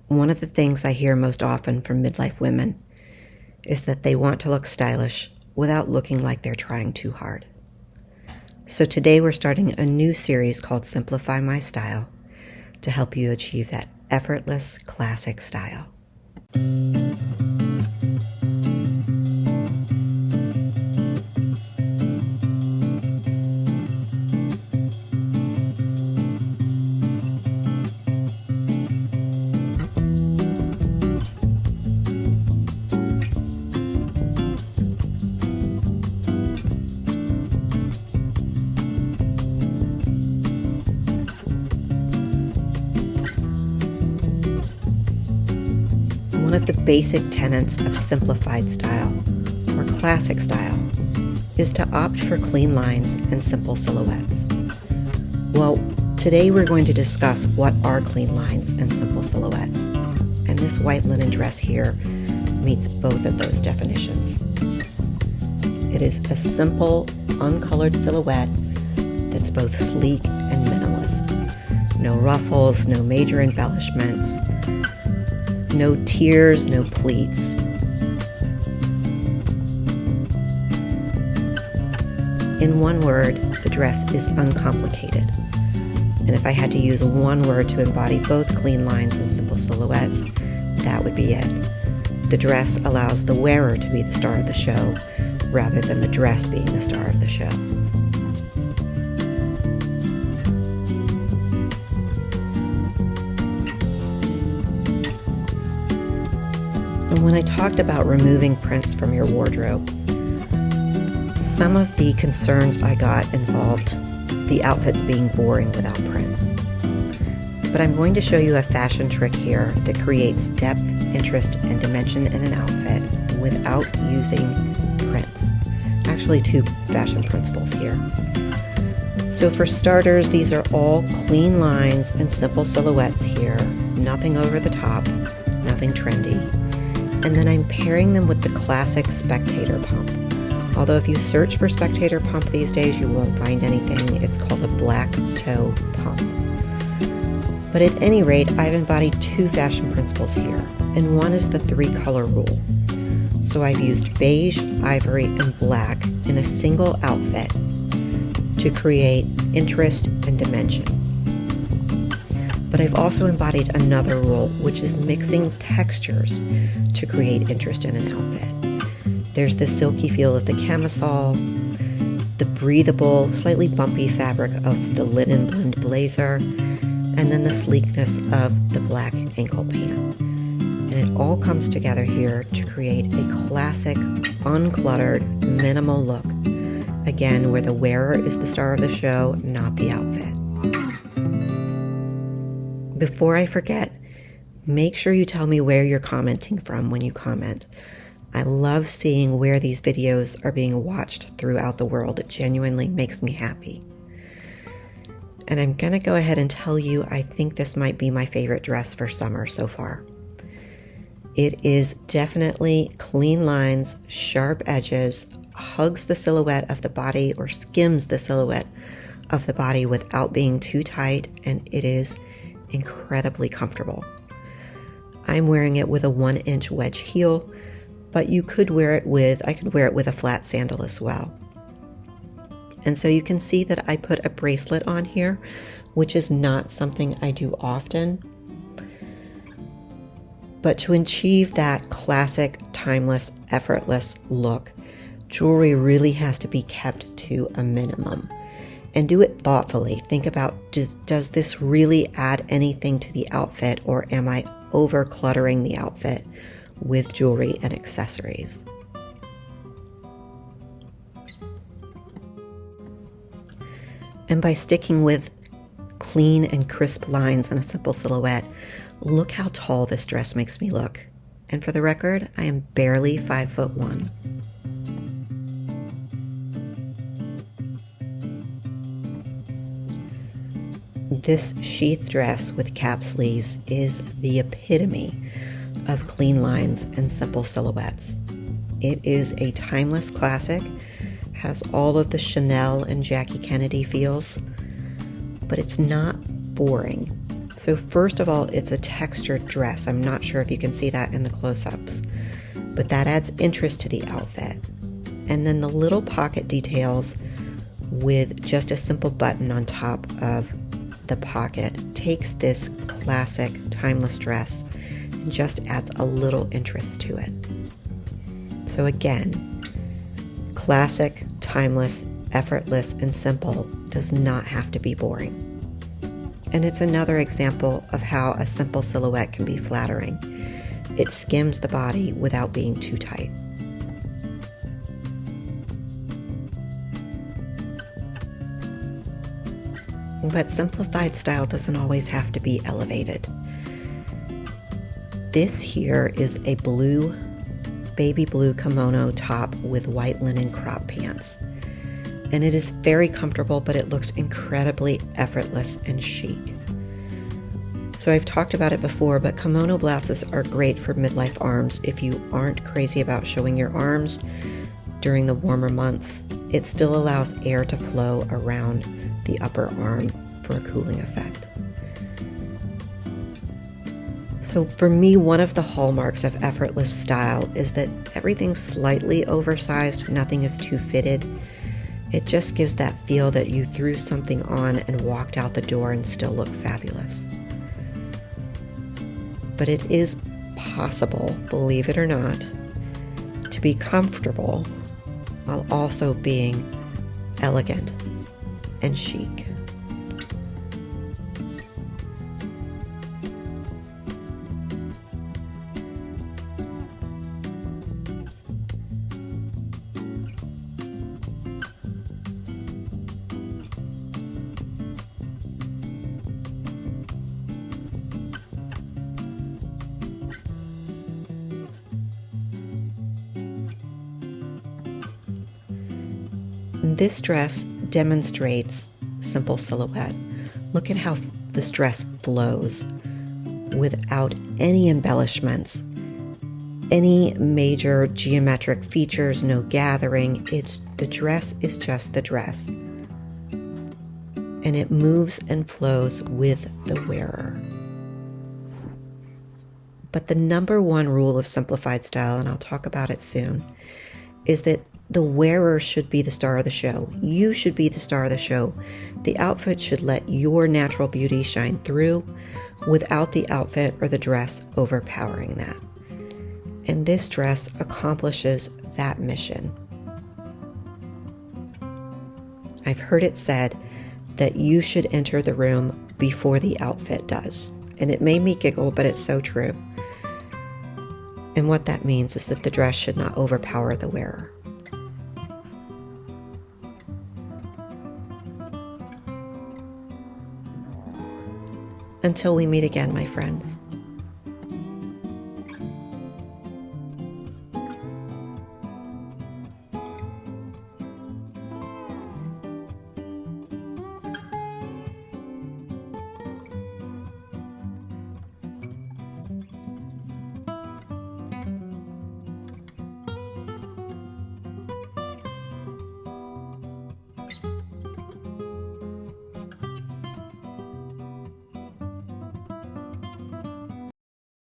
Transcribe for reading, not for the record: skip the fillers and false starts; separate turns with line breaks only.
One of the things I hear most often from midlife women is that they want to look stylish without looking like they're trying too hard. So today we're starting a new series called Simplify My Style to help you achieve that effortless classic style. One of the basic tenets of simplified style, or classic style, is to opt for clean lines and simple silhouettes. Well, today we're going to discuss what are clean lines and simple silhouettes, and this white linen dress here meets both of those definitions. It is a simple, uncolored silhouette that's both sleek and minimalist. No ruffles, no major embellishments, no tiers, no pleats. In one word, the dress is uncomplicated. And if I had to use one word to embody both clean lines and simple silhouettes, that would be it. The dress allows the wearer to be the star of the show, rather than the dress being the star of the show. And when I talked about removing prints from your wardrobe, some of the concerns I got involved the outfits being boring without prints. But I'm going to show you a fashion trick here that creates depth, interest, and dimension in an outfit without using prints. Actually, two fashion principles here. So for starters, these are all clean lines and simple silhouettes here. Nothing over the top, nothing trendy. And then I'm pairing them with the classic spectator pump. Although if you search for spectator pump these days, you won't find anything. It's called a black toe pump. But at any rate, I've embodied two fashion principles here, and one is the 3-color rule. So I've used beige, ivory, and black in a single outfit to create interest and dimension. But I've also embodied another rule, which is mixing textures to create interest in an outfit. There's the silky feel of the camisole, the breathable, slightly bumpy fabric of the linen blend blazer, and then the sleekness of the black ankle pant. And it all comes together here to create a classic, uncluttered, minimal look. Again, where the wearer is the star of the show, not the outfit. Before I forget, make sure you tell me where you're commenting from when you comment. I love seeing where these videos are being watched throughout the world. It genuinely makes me happy. And I'm going to go ahead and tell you I think this might be my favorite dress for summer so far. It is definitely clean lines, sharp edges, hugs the silhouette of the body or skims the silhouette of the body without being too tight, and it is incredibly comfortable. I'm wearing it with a 1-inch wedge heel, but I could wear it with a flat sandal as well. And so you can see that I put a bracelet on here, which is not something I do often. But to achieve that classic, timeless, effortless look, jewelry really has to be kept to a minimum. And do it thoughtfully. Think about, does this really add anything to the outfit, or am I over cluttering the outfit with jewelry and accessories? And by sticking with clean and crisp lines and a simple silhouette, look how tall this dress makes me look. And for the record, I am barely 5'1". This sheath dress with cap sleeves is the epitome of clean lines and simple silhouettes. It is a timeless classic, has all of the Chanel and Jackie Kennedy feels, but it's not boring. So first of all, it's a textured dress. I'm not sure if you can see that in the close-ups, but that adds interest to the outfit. And then the little pocket details with just a simple button on top of the pocket takes this classic timeless dress and just adds a little interest to it. So again, classic, timeless, effortless, and simple does not have to be boring. And it's another example of how a simple silhouette can be flattering. It skims the body without being too tight. But simplified style doesn't always have to be elevated. This here is a baby blue kimono top with white linen crop pants. And it is very comfortable, but it looks incredibly effortless and chic. So I've talked about it before, but kimono blouses are great for midlife arms. If you aren't crazy about showing your arms during the warmer months, it still allows air to flow around the upper arm for a cooling effect. So for me, one of the hallmarks of effortless style is that everything's slightly oversized, nothing is too fitted. It just gives that feel that you threw something on and walked out the door and still look fabulous. But it is possible, believe it or not, to be comfortable while also being elegant and chic. This dress demonstrates simple silhouette. Look at how this dress flows without any embellishments, any major geometric features, no gathering. The dress is just the dress. And it moves and flows with the wearer. But the number one rule of simplified style, and I'll talk about it soon, is that the wearer should be the star of the show. You should be the star of the show. The outfit should let your natural beauty shine through without the outfit or the dress overpowering that. And this dress accomplishes that mission. I've heard it said that you should enter the room before the outfit does. And it made me giggle, but it's so true. And what that means is that the dress should not overpower the wearer. Until we meet again, my friends.